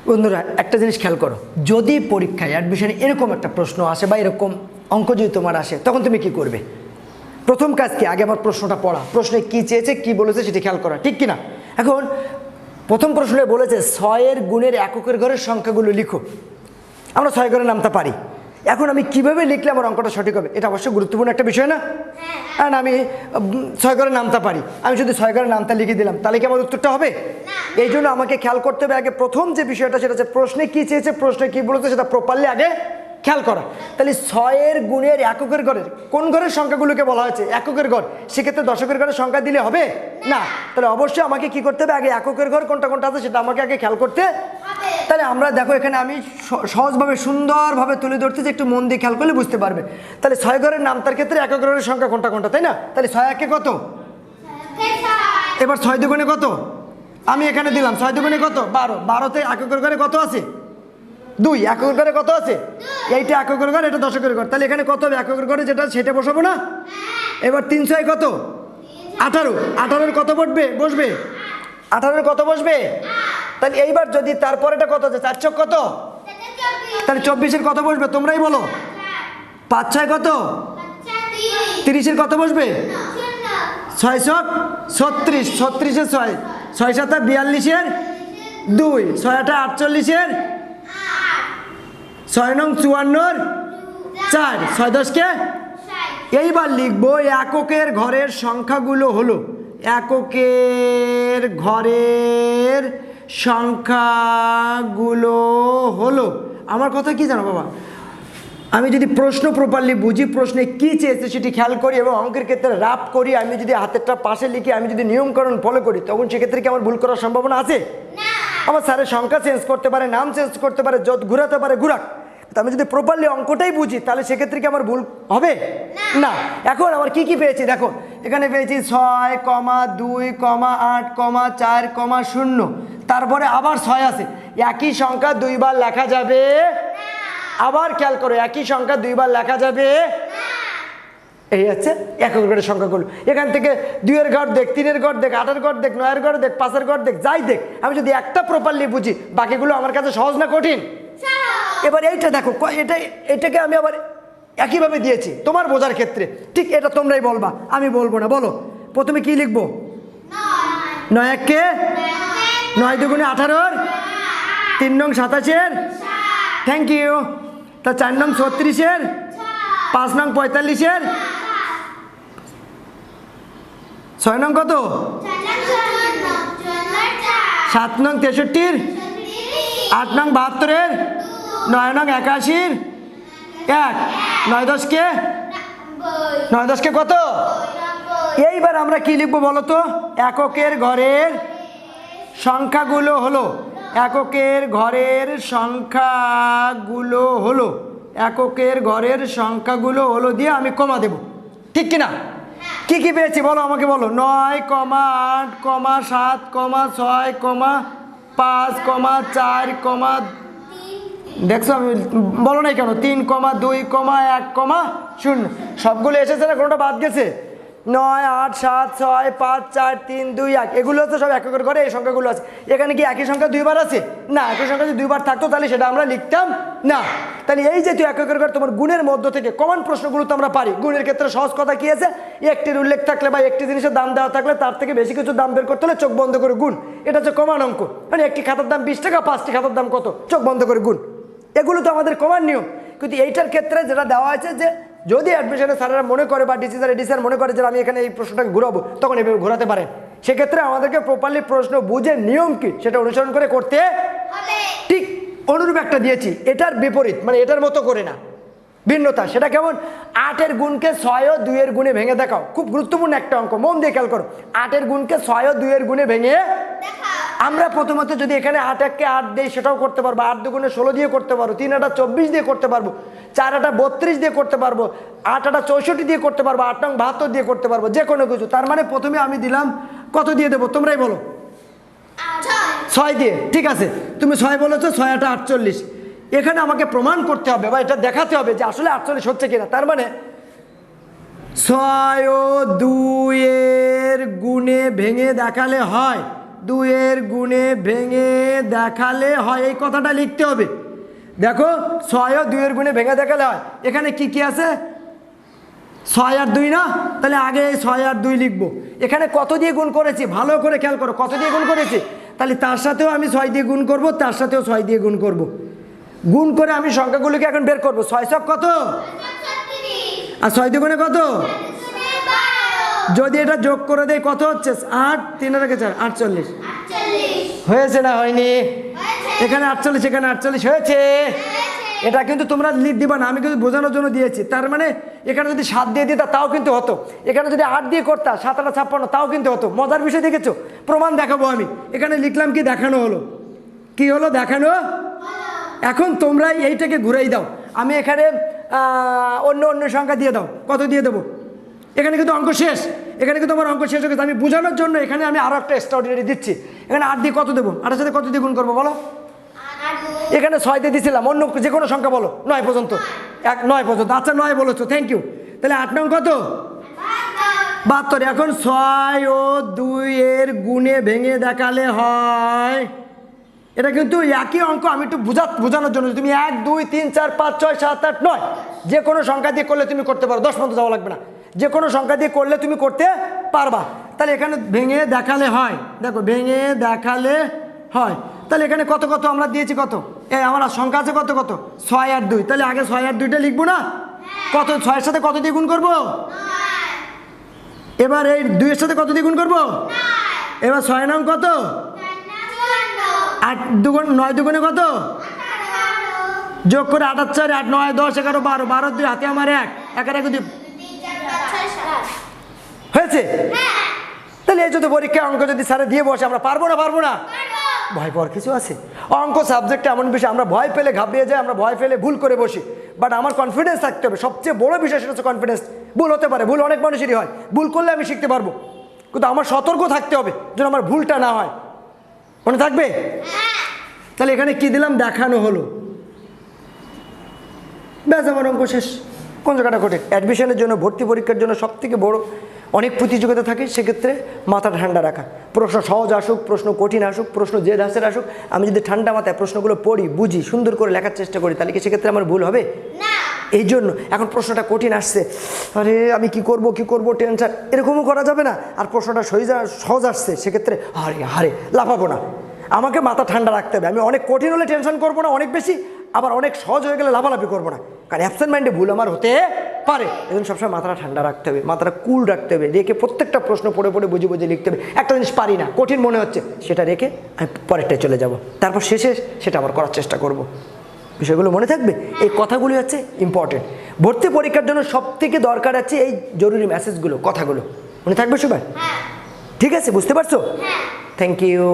বন্ধুরা একটা জিনিস খেয়াল করো, যদি পরীক্ষায় অ্যাডমিশনে এরকম একটা প্রশ্ন আসে বা এরকম অঙ্ক যদি তোমার আসে, তখন তুমি কি করবে? প্রথম কাজ কি? আগে আমার প্রশ্নটা পড়া, প্রশ্নে কি চেয়েছে কি বলেছে সেটি খেয়াল করা, ঠিক কিনা? এখন প্রথম প্রশ্নে বলেছে 6-এর গুণের এককের ঘরের সংখ্যাগুলো লিখো। আমরা 6 ঘরের নামটা পারি, এখন আমি কিভাবে লিখলে আমার অঙ্কটা সঠিক হবে? এটা অবশ্যই গুরুত্বপূর্ণ একটা বিষয় না? হ্যাঁ, আমি 6 ঘরের নামটা পারি, আমি যদি 6 ঘরের নামটা লিখে দিলাম, তাহলে কি আমার উত্তরটা হবে? এই জন্য আমাকে খেয়াল করতে হবে আগে প্রথম যে বিষয়টা, সেটা হচ্ছে প্রশ্নে কি চেয়েছে, প্রশ্নে কি বলেছে সেটা প্রপারলি আগে খেয়াল করা। তাহলে 6-এর গুণের এককের ঘরের কোন ঘরের সংখ্যাগুলোকে বলা হয়েছে এককের ঘর, সেক্ষেত্রে দশকের ঘরের সংখ্যা দিলে হবে না। তাহলে অবশ্যই আমাকে কি করতে হবে? আগে এককের ঘর কোনটা কোনটা আছে সেটা আমাকে আগে খেয়াল করতে। তাহলে আমরা দেখো এখানে আমি সহজভাবে সুন্দরভাবে তুলে ধরতে, যে একটু মন দিয়ে খেয়াল করলে বুঝতে পারবে। তাহলে 6 ঘরের নামতার ক্ষেত্রে একক ঘরের সংখ্যা কোনটা কোনটা, তাই না? তাহলে 6 একে কত? এবার 6 দুগুণে কত? আমি এখানে দিলাম 6 দুগুণে কত? 12। 12তে এককের ঘরে কত আছে? 2। এককের ঘরে কত আছে? এইটা এককের ঘর, এটা দশকের ঘর। তাহলে এখানে কত হবে? এককের ঘরে যেটা সেটা বসাবো না? এবার 300 কত? 18। 18-এর কত বসবে? 18-এর কত বসবে? তাহলে এইবার যদি তারপর এটা কত আছে? 4 কত? তাহলে 24-এর কত বসবে? তোমরাই বলো। 5 6 কত? 30-এর কত বসবে? 6 36। 36-এর 6, 6 7 42-এর 2, 6 8 48-এর 6 9 54-এর 4, 6 10-কে। এইবার লিখবো এককের ঘরের সংখ্যাগুলো হলো, এককের ঘরের সংখ্যাগুলো হলো। আমার কথা কি জানো বাবা, আমি যদি প্রশ্ন প্রপারলি বুঝি, প্রশ্নে কি চেয়েছে সেটি খেয়াল করি এবং অঙ্কের ক্ষেত্রে রাফ করি, আমি যদি হাতেরটা পাশে লিখি, আমি যদি নিয়মকানুন ফলো করি, তখন সেক্ষেত্রে কি আমার ভুল করার সম্ভাবনা আছে? আমার স্যারের সংখ্যা চেঞ্জ করতে পারে, নাম চেঞ্জ করতে পারে, ঘুরাতে পারে, ঘুরাক। আমি যদি প্রপারলি অঙ্কটাই বুঝি, তাহলে সেক্ষেত্রে কি আমার ভুল হবে? না। এখন আমার কি কি পেয়েছি দেখো, এখানে পেয়েছি 6, 2, 8, 4, 0, তারপরে আবার 6 আছে। একই সংখ্যা দুইবার লেখা যাবে? আবার খেয়াল করো, একই সংখ্যা দুইবার লেখা যাবে? এই হচ্ছে একক ঘরের সংখ্যাগুলো। এখান থেকে 2-এর ঘর দেখ, 3-এর ঘর দেখ, 8-এর ঘর দেখ, 9-এর ঘর দেখ, 5-এর ঘর দেখ, যাই দেখ, আমি যদি একটা প্রপারলি বুঝি, বাকিগুলো আমার কাছে সহজ না কঠিন? এবার এইটা দেখো, এটাকে আমি আবার একইভাবে দিয়েছি তোমার বোঝার ক্ষেত্রে, ঠিক এটা তোমরাই বলবা, আমি বলবো না। বলো প্রথমে কি লিখবো? 9 1-কে 9 দুগুণে 18-এর 3 নং 27-এর, থ্যাংক ইউ। তা 4 নং 36-এর, 5 নং 45-এর, 6 নং কত? 7 নং 63-এর, 8 নং 72-এর, 9 নং 81-এর 1, 9 10-কে 9 10-কে কত? এইবার আমরা কি লিখবো বলো তো? এককের ঘরের সংখ্যাগুলো হলো, এককের ঘরের সংখ্যাগুলো হলো, এককের ঘরের সংখ্যাগুলো হলো দিয়ে আমি কমা দেব, ঠিক কিনা? কি কি পেয়েছি বলো আমাকে, বলো। 9, 8, 7, 6, 5, 4, দেখছো আমি বলো নাই কেন? 3, 2, 1, 0, সবগুলো এসেছে না? কোনোটা বাদ গেছে? 9, 8, 7, 6, 5, 4, 3, 2, 1, এগুলো তো সব এককের ঘরে এই সংখ্যাগুলো আছে। এখানে কি একই সংখ্যা দুইবার আছে? না। একই সংখ্যা যদি দুইবার থাকতো তাহলে সেটা আমরা লিখতাম না। তাহলে এই যে তুই এককের ঘর, তোমার গুণের মধ্য থেকে কমন প্রশ্নগুলো তো আমরা পারি। গুণের ক্ষেত্রে সহজ কথা কি আছে? একটির উল্লেখ থাকলে বা একটি জিনিসের দাম দেওয়া থাকলে তার থেকে বেশি কিছু দাম বের করতে হলে চোখ বন্ধ করে গুণ, এটা হচ্ছে কমন অঙ্ক। মানে একটি খাতার দাম 20 টাকা, 5টি খাতার দাম কত? চোখ বন্ধ করে গুণ। এগুলো তো আমাদের কমন নিয়ম। কিন্তু এইটার ক্ষেত্রে যেটা দেওয়া হয়েছে, যে যদি অ্যাডমিশনে স্যারেরা মনে করে বা ডিসি স্যার, এডি স্যার মনে করে যে আমি এখানে এই প্রশ্নটাকে ঘুরাবো, তখন এভাবে ঘোরাতে পারেন। সেক্ষেত্রে আমাদেরকে প্রপারলি প্রশ্ন বুঝে নিয়ম কি সেটা অনুসরণ করে করতে হবে। ঠিক অনুরূপ একটা দিয়েছি, এটার বিপরীত, মানে এটার মতো করে না, ভিন্নতা। সেটা কেমন? 8-এর গুণকে 6 ও 2-এর গুণে ভেঙে দেখাও। খুব গুরুত্বপূর্ণ একটা অঙ্ক, মন দিয়ে খেয়াল করো। 8-এর গুণকে 6 ও 2-এর গুণে ভেঙে আমরা প্রথমত যদি এখানে 8 1-কে 8 দিই সেটাও করতে পারবো, 8 দুগুণে 16 দিয়ে করতে পারবো, 3 8 24 দিয়ে করতে পারবো, 4 8 32 দিয়ে করতে পারবো, 8 8 64 দিয়ে করতে পারবো, 8 নং 72 দিয়ে করতে পারবো, যে কোনো কিছু। তার মানে প্রথমে আমি দিলাম কত দিয়ে দেবো তোমরাই বলো? 6 দিয়ে। ঠিক আছে, তুমি 6 বলেছো, 6 8 48। এখানে আমাকে প্রমাণ করতে হবে বা এটা দেখাতে হবে যে আসলে 48 হচ্ছে কিনা। তার মানে 6 ও 2-এর গুণে ভেঙে দেখালে হয় 2 এর গুণে ভেঙে দেখালে হয়, এই কথাটা লিখতে হবে। দেখো 6 ও 2 এর গুণে ভেঙে দেখালে হয়, এখানে কি কি আছে 6 আর 2 না, তাহলে আগে 6 আর 2 লিখবো। এখানে কত দিয়ে গুণ করেছি ভালো করে খেয়াল করো, কত দিয়ে গুণ করেছি, তাহলে তার সাথেও আমি 6 দিয়ে গুণ করব, তার সাথেও 6 দিয়ে গুণ করব। গুণ করে আমি সংখ্যাগুলোকে এখন বের করবো। 6 ছক কত আর 6 দ্বিগুণে কত, যদি এটা যোগ করে দেয় কত হচ্ছে 8, 3 আর 4 48 হয়েছে না হয়নি? এখানে 48 এখানে 48 হয়েছে। এটা কিন্তু তোমরা লিখ দিবা না, আমি কিন্তু বোঝানোর জন্য দিয়েছি। তার মানে এখানে যদি 7 দিয়ে দিতা তাও কিন্তু হতো, এখানে যদি 8 দিয়ে করতা 7 8 56 তাও কিন্তু হতো। মজার বিষয় দেখেছো, প্রমাণ দেখাবো আমি। এখানে লিখলাম কি দেখানো হলো, কি হলো দেখানো। এখন তোমরা এইটাকে ঘুরাই দাও, আমি এখানে অন্য অন্য সংখ্যা দিয়ে দাও, কত দিয়ে দেবো। এখানে কিন্তু অঙ্ক শেষ, এখানে কিন্তু আমার অঙ্ক শেষ হয়ে গেছে। আমি বোঝানোর জন্য এখানে আমি আরও একটা এক্সট্রাঅর্ডিনারি দিচ্ছি। এখানে 8 দিয়ে কত দেবো, 8 এর সাথে কত দিয়ে গুণ করবো বলো। এখানে 6 দিয়ে দিয়েছিলাম, অন্য যে কোনো সংখ্যা বলো 9 পর্যন্ত, 9 পর্যন্ত। আচ্ছা 9 বলেছো, থ্যাংক ইউ। তাহলে 8 নং কত 72। এখন 6 ও 2 এর গুণে ভেঙে দেখালে হয়, এটা কিন্তু একই অঙ্ক। আমি একটু বোঝানোর জন্য, তুমি 1 2 3 4 5 6 7 8 9 যে কোনো সংখ্যা দিয়ে করলে তুমি করতে পারো, 10 পর্যন্ত যাওয়া লাগবে না, যে কোনো সংখ্যা দিয়ে করলে তুমি করতে পারবা। তাহলে এখানে ভেঙে দেখালে হয়, দেখো ভেঙে দেখালে হয়। তাহলে এখানে কত কত আমরা দিয়েছি, কত এই আমার সংখ্যা আছে কত কত 6 আর 2, তাহলে আগে 6 আর 2টা লিখবো না, কত 6 এর সাথে কত দিয়ে গুণ করবো, এবার এই 2 এর সাথে কত দিয়ে গুণ করবো, এবার 6 নং কত 8 দুগুণ 9 দুগুণে কত, যোগ করে 8 আর 4 8 9 10 11 12 12 2 হাতে আমার 1 1 আর 1 2 হয়েছে। তাহলে এই যদি পরীক্ষায় অঙ্ক যদি স্যারে দিয়ে বসে আমরা পারবো না, পারবো না, ভয় পাওয়ার কিছু আছে? অঙ্ক সাবজেক্টে এমন বিষয় আমরা ভয় পেলে ঘাবড়িয়ে যাই, আমরা ভয় পেলে ভুল করে বসি। বাট আমার কনফিডেন্স থাকতে হবে, সবচেয়ে বড় বিষয় সেটা হচ্ছে কনফিডেন্স। ভুল হতে পারে, ভুল অনেক মানুষেরই হয়, ভুল করলে আমি শিখতে পারবো, কিন্তু আমার সতর্ক থাকতে হবে যেন আমার ভুলটা না হয়। মনে থাকবে? তাহলে এখানে কি দিলাম, দেখানো হলো, ব্যাস আমার অঙ্ক শেষ। কোন জায়গাটা ঘটে? অ্যাডমিশনের জন্য, ভর্তি পরীক্ষার জন্য সবথেকে বড় অনেক প্রতিযোগিতা থাকে, সেক্ষেত্রে মাথা ঠান্ডা রাখা। প্রশ্ন সহজ আসুক, প্রশ্ন কঠিন আসুক, প্রশ্ন যে ধাঁচের আসুক, আমি যদি ঠান্ডা মাথায় প্রশ্নগুলো পড়ি, বুঝি, সুন্দর করে লেখার চেষ্টা করি, তাহলে কি সেক্ষেত্রে আমার ভুল হবে না? এই জন্য এখন প্রশ্নটা কঠিন আসছে, আরে আমি কি করব টেনশন, এরকমও করা যাবে না। আর প্রশ্নটা সহজ আসছে, সেক্ষেত্রে হারে লাফাবো না, আমাকে মাথা ঠান্ডা রাখতে হবে। আমি অনেক কঠিন হলে টেনশন করবো না অনেক বেশি, আবার অনেক সহজ হয়ে গেলে লাফালাফি করবো না, কারণ অ্যাবসেন্ট মাইন্ডে ভুল আমার হতে পারে। এজন্য সবসময় মাথাটা ঠান্ডা রাখতে হবে, মাথাটা কুল রাখতে হবে, রেখে প্রত্যেকটা প্রশ্ন পড়ে পড়ে বুঝে বুঝে লিখতে হবে। একটা জিনিস পারি না, কঠিন মনে হচ্ছে, সেটা রেখে আমি পরেরটায় চলে যাব, তারপর শেষে সেটা আবার করার চেষ্টা করব। বিষয়গুলো মনে থাকবে, এই কথাগুলি হচ্ছে ইম্পর্টেন্ট। ভর্তি পরীক্ষার জন্য সবথেকে দরকার আছে এই জরুরি মেসেজগুলো, কথাগুলো মনে থাকবে সবাই? ঠিক আছে, বুঝতে পারছো? Thank you.